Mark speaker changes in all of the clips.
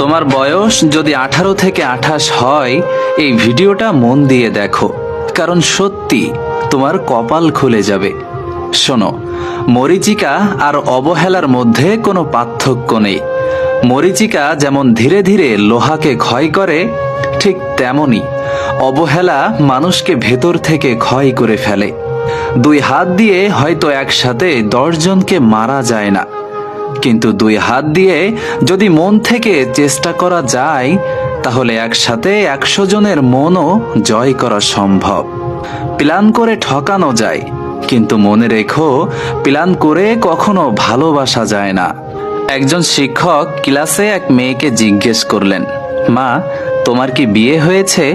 Speaker 1: তোমার বয়স যদি 18 থেকে 28 হয়, এই ভিডিওটা মন দিয়ে দেখো, কারণ সত্যি তোমার কপাল খুলে যাবে। শোনো, মরীচিকা আর অবহেলার মধ্যে কোনো পার্থক্য নেই। মরীচিকা যেমন ধীরে ধীরে লোহাকে ক্ষয় করে, ঠিক তেমনি অবহেলা মানুষকে ভেতর থেকে ক্ষয় করে ফেলে। 2 হাত দিয়ে হয়তো একসাথে 10 জনকে মারা যায় না, কিন্তু 2 হাত দিয়ে যদি মন থেকে চেষ্টা করা যায়, তাহলে একসাথে 100 জনের মনও জয় করা সম্ভব। প্ল্যান করে ঠকানো যায়, কিন্তু মনে রেখো, প্ল্যান করে কখনো ভালোবাসা যায় না। একজন শিক্ষক ক্লাসে এক মেয়েকে জিজ্ঞেস করলেন, মা, তোমার কি বিয়ে হয়েছে?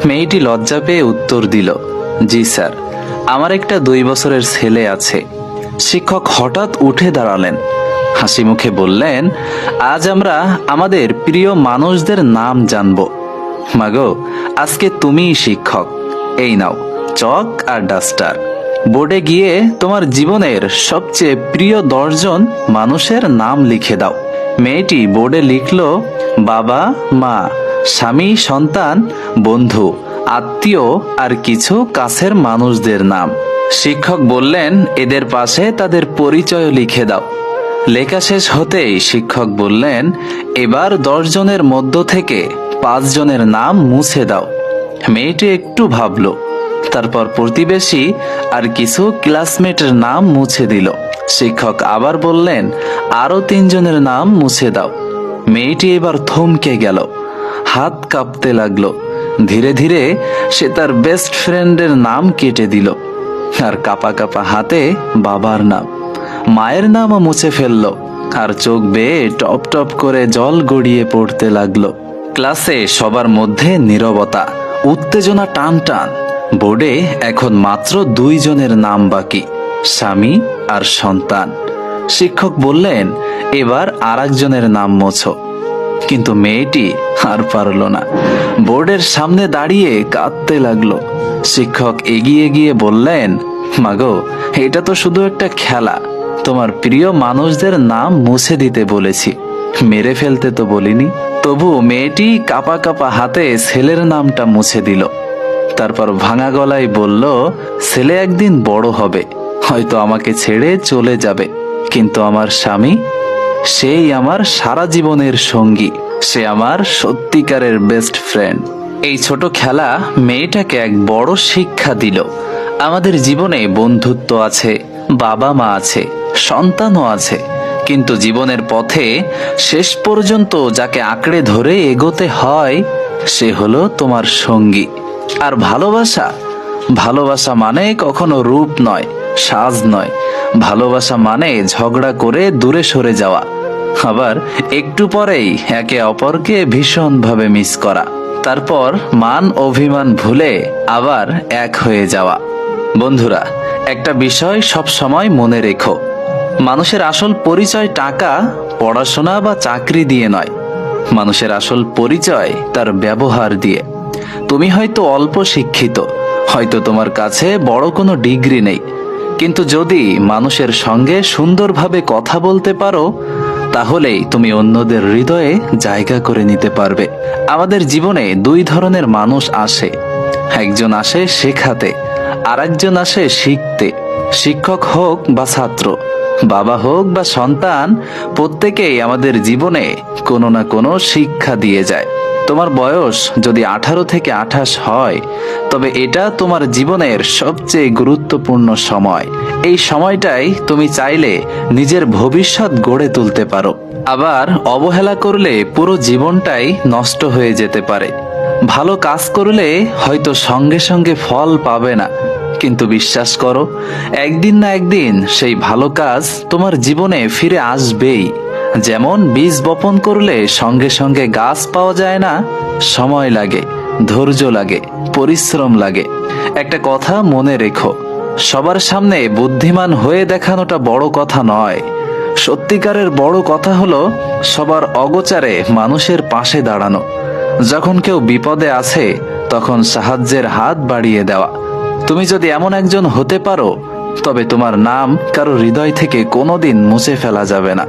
Speaker 1: মেয়েটি লজ্জা পেয়ে উত্তর দিল, জি স্যার, আমার একটা 2 বছরের ছেলে আছে। শিক্ষক হঠাৎ উঠে দাঁড়ালেন, হাসি মুখে বললেন, আজ আমরা আমাদের প্রিয় মানুষদের নাম জানব। মাগো, আজকে তুমিই শিক্ষক। এই নাও চক আর ডাস্টার। বোর্ডে গিয়ে তোমার জীবনের সবচেয়ে প্রিয় 10 জন মানুষের নাম লিখে দাও। মেয়েটি বোর্ডে লিখল বাবা, মা, স্বামী, সন্তান, বন্ধু, আত্মীয় আর কিছু কাছের মানুষদের নাম। শিক্ষক বললেন, এদের পাশে তাদের পরিচয় লিখে দাও। লেখা শেষ হতেই শিক্ষক বললেন, এবার 10 জনের মধ্য থেকে 5 জনের নাম মুছে দাও। মেয়েটি একটু ভাবলো, তারপর প্রতিবেশী আর কিছু ক্লাসমেটের নাম মুছে দিল। শিক্ষক আবার বললেন, আরো 3 জনের নাম মুছে দাও। মেয়েটি এবার থমকে গেল, হাত কাঁপতে লাগলো। ধীরে ধীরে সে তার বেস্ট ফ্রেন্ডের নাম কেটে দিল, আর কাঁপা কাঁপা হাতে বাবার নাম, মায়ের নামও মুছে ফেলল, আর চোখ বেয়ে টপ টপ করে জল গড়িয়ে পড়তে লাগলো। ক্লাসে সবার মধ্যে নীরবতা, উত্তেজনা টান টান। বোর্ডে এখন মাত্র 2 জনের নাম বাকি, স্বামী আর সন্তান। শিক্ষক বললেন, এবার আর একজনের নাম মোছো। কিন্তু মেয়েটি আর পারল না, বোর্ডের সামনে দাঁড়িয়ে কাঁদতে লাগলো। শিক্ষক এগিয়ে গিয়ে বললেন, মাগো, এটা তো শুধু একটা খেলা। তোমার প্রিয় মানুষদের নাম মুছে দিতে বলেছি, মেরে ফেলতে তো বলিনি। তবু মেয়েটি কাঁপা কাঁপা হাতে ছেলের নামটা মুছে দিল। তারপর ভাঙা গলায় বলল, ছেলে একদিন বড় হবে, হয়তো আমাকে ছেড়ে চলে যাবে, কিন্তু আমার স্বামী, সেই আমার সারা জীবনের সঙ্গী, সে আমার সত্যিকারের বেস্ট ফ্রেন্ড। এই ছোট খেলা মেয়েটাকে এক বড় শিক্ষা দিল। আমাদের জীবনে বন্ধুত্ব আছে, বাবা মা আছে, সন্তানও আছে, কিন্তু জীবনের পথে শেষ পর্যন্ত যাকে আঁকড়ে ধরে এগোতে হয়, সে হলো তোমার সঙ্গী। আর ভালোবাসা, ভালোবাসা মানে কখনো রূপ নয়, সাজ নয়। ভালোবাসা মানে ঝগড়া করে দূরে সরে যাওয়া, আবার একটু পরেই একে অপরকে ভীষণভাবে মিস করা, তারপর মান অভিমান ভুলে আবার এক হয়ে যাওয়া। বন্ধুরা, একটা বিষয় সব সময় মনে রেখো, মানুষের আসল পরিচয় টাকা, পড়াশোনা বা চাকরি দিয়ে নয়। মানুষের আসল পরিচয় তার ব্যবহার দিয়ে। তুমি হয়তো অল্প শিক্ষিত, হয়তো তোমার কাছে বড় কোনো ডিগ্রি নেই, কিন্তু যদি মানুষের সঙ্গে সুন্দরভাবে কথা বলতে পারো, তাহলেই তুমি অন্যদের হৃদয়ে জায়গা করে নিতে পারবে। আমাদের জীবনে 2 ধরনের মানুষ আসে, একজন আসে শেখাতে, আর একজন আসে শিখতে। শিক্ষক হোক বা ছাত্র, বাবা হোক বা সন্তান, প্রত্যেকেই আমাদের জীবনে কোনো না কোনো শিক্ষা দিয়ে যায়। তোমার বয়স যদি 18 থেকে 28 হয়, তবে এটা তোমার জীবনের সবচেয়ে গুরুত্বপূর্ণ সময়। এই সময়টাই তুমি চাইলে নিজের ভবিষ্যৎ গড়ে তুলতে পারো। আবার অবহেলা করলে পুরো জীবনটাই নষ্ট হয়ে যেতে পারে। ভালো কাজ করলে হয়তো সঙ্গে সঙ্গে ফল পাবে না, কিন্তু বিশ্বাস করো, একদিন না একদিন সেই ভালো কাজ তোমার জীবনে ফিরে আসবেই। যেমন বীজ বপন করলে সঙ্গে সঙ্গে গাছ পাওয়া যায় না, সময় লাগে, ধৈর্য লাগে, পরিশ্রম লাগে। একটা কথা মনে রেখো, সবার সামনে বুদ্ধিমান হয়ে দেখানোটা বড় কথা নয়। সত্যিকারের বড় কথা হলো সবার অগোচরে মানুষের পাশে দাঁড়ানো। যখন কেউ বিপদে আছে, তখন সাহায্যের হাত বাড়িয়ে দেওয়া। তুমি যদি এমন একজন হতে পারো, তবে তোমার নাম কারো হৃদয় থেকে কোনোদিন মুছে ফেলা যাবে না।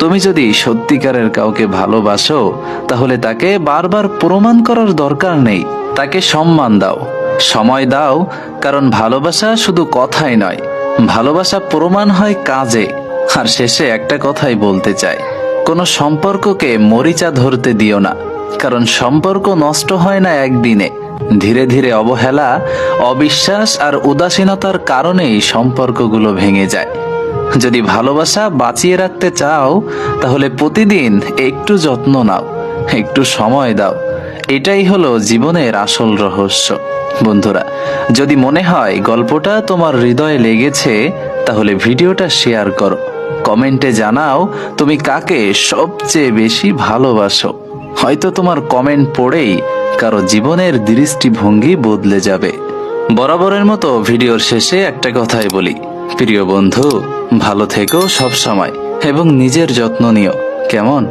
Speaker 1: তুমি যদি সত্যিকারের কাউকে ভালোবাসো তাহলে তাকে বারবার প্রমাণ করার দরকার নেই। তাকে সম্মান দাও, সময় দাও, কারণ ভালোবাসা শুধু কথাই নয়, ভালোবাসা প্রমাণ হয় কাজে। আর শেষে একটা কথাই বলতে চাই, কোনো সম্পর্ককে মরিচা ধরতে দিও না, কারণ সম্পর্ক নষ্ট হয় না একদিনে। ধীরে ধীরে অবহেলা, অবিশ্বাস আর উদাসীনতার কারণেই সম্পর্কগুলো ভেঙে যায়। যদি ভালোবাসা বাঁচিয়ে রাখতে চাও তাহলে প্রতিদিন একটু যত্ন নাও, একটু সময় দাও। এটাই হলো জীবনের আসল রহস্য। বন্ধুরা, যদি মনে হয় গল্পটা তোমার হৃদয়ে লেগেছে তাহলে ভিডিওটা শেয়ার করো, কমেন্টে জানাও তুমি কাকে সবচেয়ে বেশি ভালোবাসো। হয়তো তোমার কমেন্ট পড়েই কারো জীবনের দৃষ্টিভঙ্গি বদলে যাবে। বরাবরের মতো ভিডিওর শেষে একটা কথাই বলি, প্রিয় বন্ধু, ভালো থেকো সব সময় এবং নিজের যত্ন নিও, কেমন?